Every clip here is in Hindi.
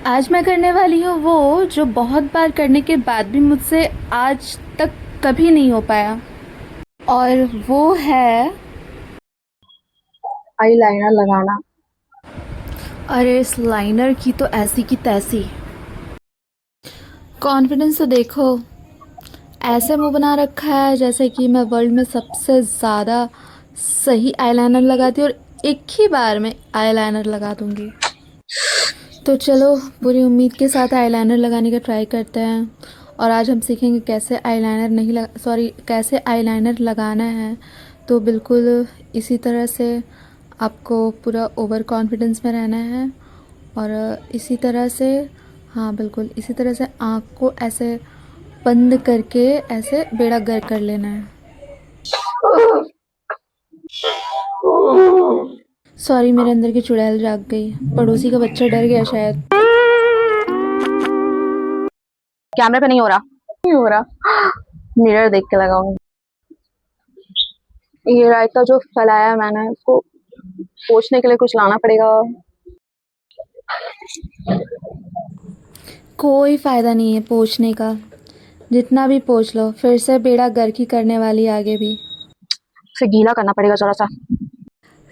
आज मैं करने वाली हूँ वो जो बहुत बार करने के बाद भी मुझसे आज तक कभी नहीं हो पाया, और वो है आई लाइनर लगाना। अरे इस लाइनर की तो ऐसी की तैसी। कॉन्फिडेंस तो देखो, ऐसे मुंह बना रखा है जैसे कि मैं वर्ल्ड में सबसे ज़्यादा सही आईलाइनर लगाती हूँ और एक ही बार में आईलाइनर लगा दूँगी। तो चलो पूरी उम्मीद के साथ आईलाइनर लगाने का ट्राई करते हैं। और आज हम सीखेंगे कैसे आईलाइनर नहीं लगा सॉरी कैसे आईलाइनर लगाना है। तो बिल्कुल इसी तरह से आपको पूरा ओवर कॉन्फिडेंस में रहना है, और इसी तरह से, हाँ बिल्कुल इसी तरह से आँख को ऐसे बंद करके ऐसे बेड़ा गर्क कर लेना है। सॉरी, मेरे अंदर की चुड़ैल जाग गई। पड़ोसी का बच्चा डर गया शायद। कैमरे पे नहीं हो रहा, नहीं हो रहा। मिरर देख के लगाऊंगी। ये रायता जो फैलाया है मैंने, इसको पोंछने के लिए कुछ लाना पड़ेगा। कोई फ़ायदा नहीं है पोंछने का, जितना भी पोंछ लो फिर से बेड़ा गर्क ही करने वाली आगे भी। इसे गीला करना पड़ेगा जरा सा।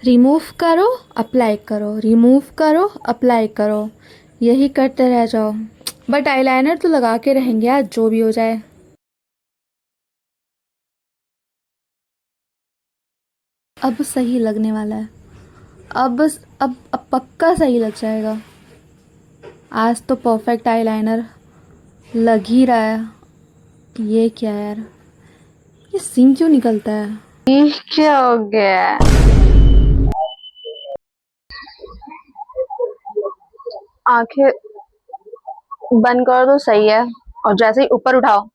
रिमूव करो, अप्लाई करो, रिमूव करो, अप्लाई करो, यही करते रह जाओ। बट आईलाइनर तो लगा के रहेंगे आज, जो भी हो जाए। अब सही लगने वाला है। अब पक्का सही लग जाएगा। आज तो परफेक्ट आईलाइनर लग ही रहा है। ये क्या यार, ये सीन क्यों निकलता है? ये क्या हो गया? आंखें बंद कर दो, सही है। और जैसे ही ऊपर उठाओ,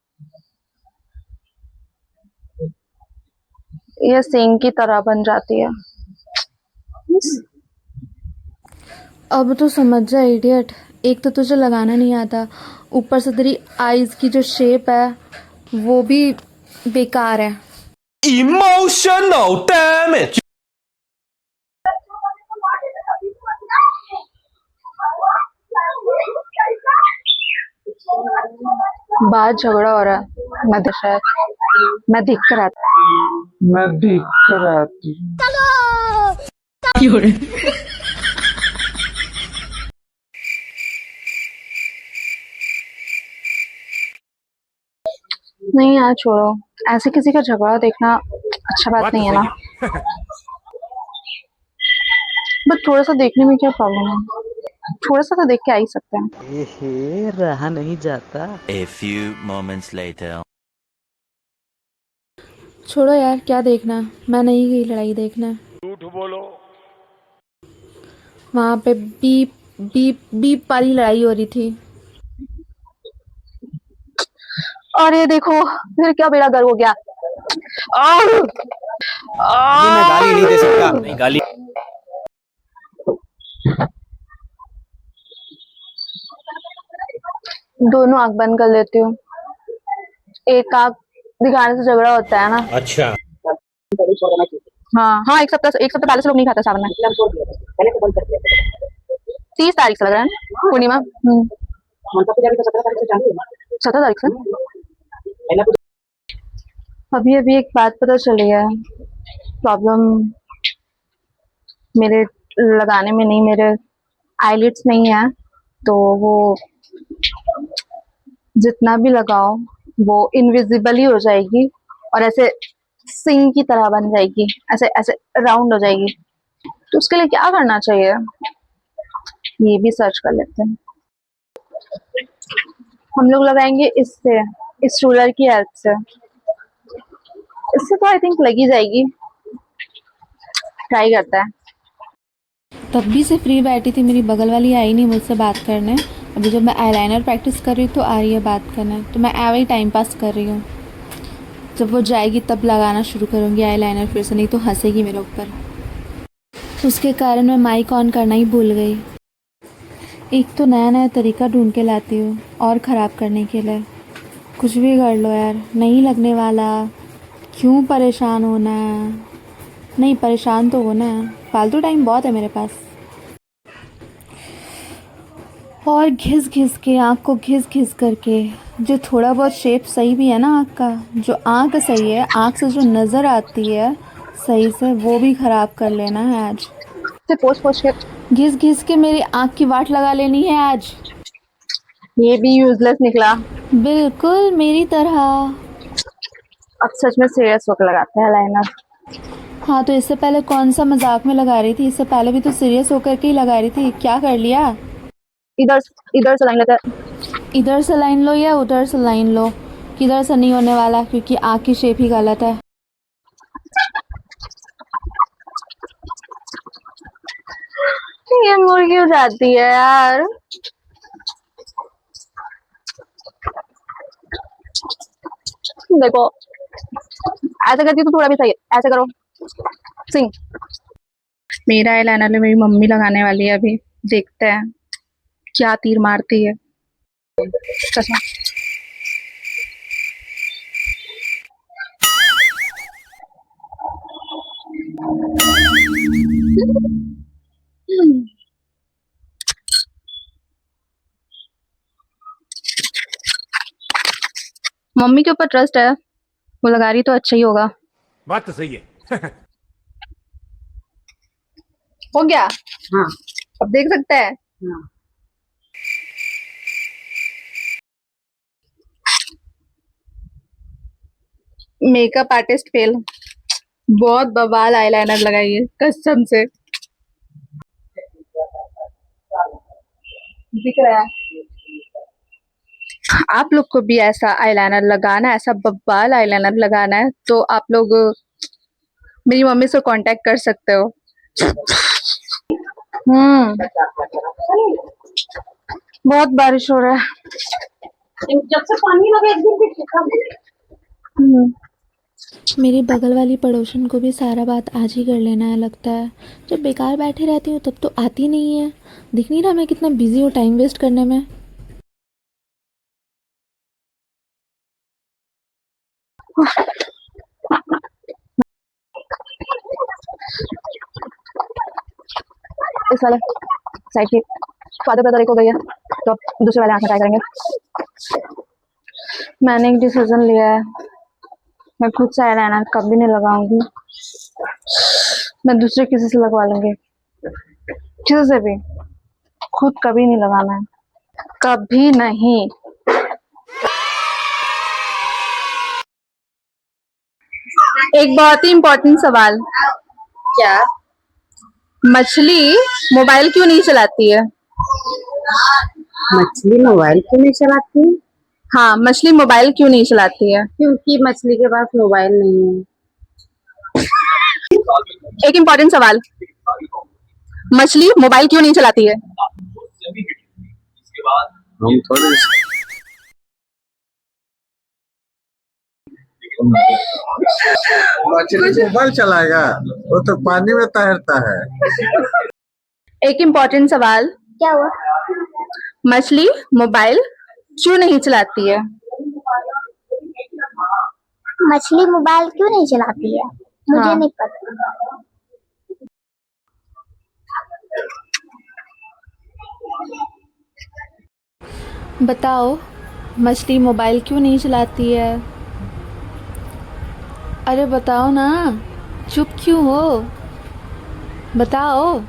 ये सिंह की तरह बन जाती है। अब तो समझ जा इडियट, एक तो तुझे लगाना नहीं आता, ऊपर से तेरी आईज की जो शेप है वो भी बेकार है। Emotional damage. बाहर झगड़ा हो रहा है, मैं देख कर आता। मैं देख कर आती हूँ। नहीं यार, छोड़ो। ऐसे किसी का झगड़ा देखना अच्छा बात नहीं है ना। बट थोड़ा सा देखने में क्या प्रॉब्लम है? थोड़ा सा तो देख के आ ही सकते हैं। एहे, रहा नहीं जाता। A few moments later. छोड़ो यार, क्या देखना, मैं नहीं गई लड़ाई देखने। झूठ बोलो। वहाँ पे बीप बीप बीप वाली लड़ाई हो रही थी। और ये देखो, फिर क्या बेड़ा गर्क हो गया। आह! अभी मैं गाली नहीं दे सकता। नहीं गाली। दोनों आंख बंद कर लेती हूँ। एक आंख दिखाने से झगड़ा होता है ना। अच्छा। हाँ हाँ, एक सप्ताह पहले से लोग नहीं खाते सावन में। 30 तारीख से लग रहा है ना पूर्णिमा। 17 तारीख से। अभी अभी एक बात पता चली है। प्रॉब्लम मेरे लगाने में नहीं, मेरे आईलिड्स नहीं है। तो वो जितना भी लगाओ वो इनविजिबल ही हो जाएगी, और ऐसे सिंग की तरह बन जाएगी, ऐसे ऐसे राउंड हो जाएगी। तो उसके लिए क्या करना चाहिए, ये भी सर्च कर लेते हैं। हम लोग लगाएंगे इससे, इस रूलर की हेल्प से। इससे तो आई थिंक लगी जाएगी। ट्राई करता है। तब भी से फ्री बैठी थी, मेरी बगल वाली आई नहीं मुझसे बात करने। अभी जब मैं आईलाइनर प्रैक्टिस कर रही हूँ तो आ रही है बात करने, तो मैं ऐवे ही टाइम पास कर रही हूँ। जब वो जाएगी तब लगाना शुरू करूँगी आईलाइनर फिर से, नहीं तो हंसेगी मेरे ऊपर। उसके कारण मैं माइक ऑन करना ही भूल गई। एक तो नया नया तरीका ढूंढ के लाती हूँ और ख़राब करने के लिए। कुछ भी कर लो यार, नहीं लगने वाला, क्यों परेशान होना है। नहीं, परेशान तो होना है, फालतू टाइम बहुत है मेरे पास। और घिस घिस के आँख को घिस घिस करके जो थोड़ा बहुत शेप सही भी है ना आँख का, जो आँख सही है, आँख से जो नज़र आती है सही से, वो भी ख़राब कर लेना है आज। से पोछ पोछ के घिस घिस के मेरी आँख की वाट लगा लेनी है आज। ये भी यूजलेस निकला। बिल्कुल मेरी तरह। अब सच में सीरियस होकर लगाते हैं लाइनर। हाँ तो इससे पहले कौन सा मजाक में लगा रही थी? इससे पहले भी तो सीरियस होकर के ही लगा रही थी। क्या कर लिया? इधर इधर से लाइन लेते हैं। इधर से लाइन लो या उधर से लाइन लो, किधर से नहीं होने वाला, क्योंकि आँख की शेप ही गलत है। ये मुर्गी हो जाती है यार। देखो ऐसे करती तो थोड़ा भी सही है। ऐसे करो सिंह। मेरा आईलाइनर मेरी मम्मी लगाने वाली है अभी। देखते हैं क्या तीर मारती है। चश्मा मम्मी के ऊपर ट्रस्ट है, वो लगा रही तो अच्छा ही होगा। बात तो सही है। हो गया। हाँ अब देख सकते हैं। हाँ मेकअप आर्टिस्ट फेल। बहुत बवाल आईलाइनर लगाई है कसम से। दिख रहा है। आप लोग को भी ऐसा आईलाइनर लगाना है, ऐसा बवाल आईलाइनर लगाना है तो आप लोग मेरी मम्मी से कांटेक्ट कर सकते हो। बहुत बारिश हो रहा है। जब से पानी लगे एक दिन भी सूखा। मेरी बगल वाली पड़ोसन को भी सारा बात आज ही कर लेना है लगता है। जब बेकार बैठे रहती हूँ तब तो आती नहीं है। दिख नहीं रहा मैं कितना बिजी हूँ टाइम वेस्ट करने में। इस वाले साइड की फादर ब्रदर एक हो गई है तो अब दूसरे वाले आंख में ट्राई करेंगे। मैंने एक डिसीजन लिया है, मैं खुद से आईलाइनर कभी नहीं लगाऊंगी। मैं दूसरे किसी से लगवा लूंगी, किसी से भी। खुद कभी नहीं लगाना है, कभी नहीं। एक बहुत ही इम्पोर्टेंट सवाल। क्या? मछली मोबाइल क्यों नहीं चलाती है? मछली मोबाइल क्यों नहीं चलाती? हाँ, मछली मोबाइल क्यों नहीं चलाती है? क्योंकि मछली के पास मोबाइल नहीं है। एक इम्पोर्टेंट सवाल, मछली मोबाइल क्यों नहीं चलाती है? हम थोड़े मछली मोबाइल चलाएगा, वो तो पानी में तैरता है। एक इम्पोर्टेंट सवाल, क्या हुआ? मछली मोबाइल क्यों नहीं चलाती है? मछली मोबाइल क्यों नहीं चलाती है? मुझे हाँ। नहीं पता। बताओ मछली मोबाइल क्यों नहीं चलाती है? अरे बताओ ना, चुप क्यों हो? बताओ।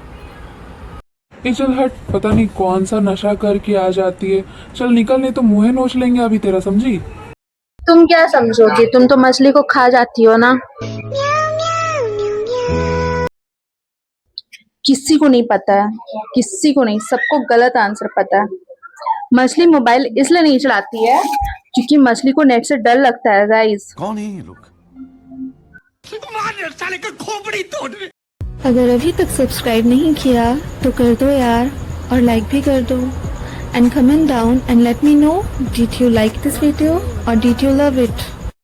चल हट, पता नहीं कौन सा नशा करके आ जाती है। चल निकल, नहीं तो मुंह नोच लेंगे अभी तेरा, समझी? तुम क्या समझोगी, तुम तो मछली को खा जाती हो ना। किसी को नहीं पता है, किसी को नहीं, सबको गलत आंसर पता है। मछली मोबाइल इसलिए नहीं चलाती है क्योंकि मछली को नेट से डर लगता है गाइस। कौन है ये लोग? अगर अभी तक सब्सक्राइब नहीं किया तो कर दो यार, और लाइक भी कर दो। And comment down and let me know, did you like this video और डिड यू लव इट?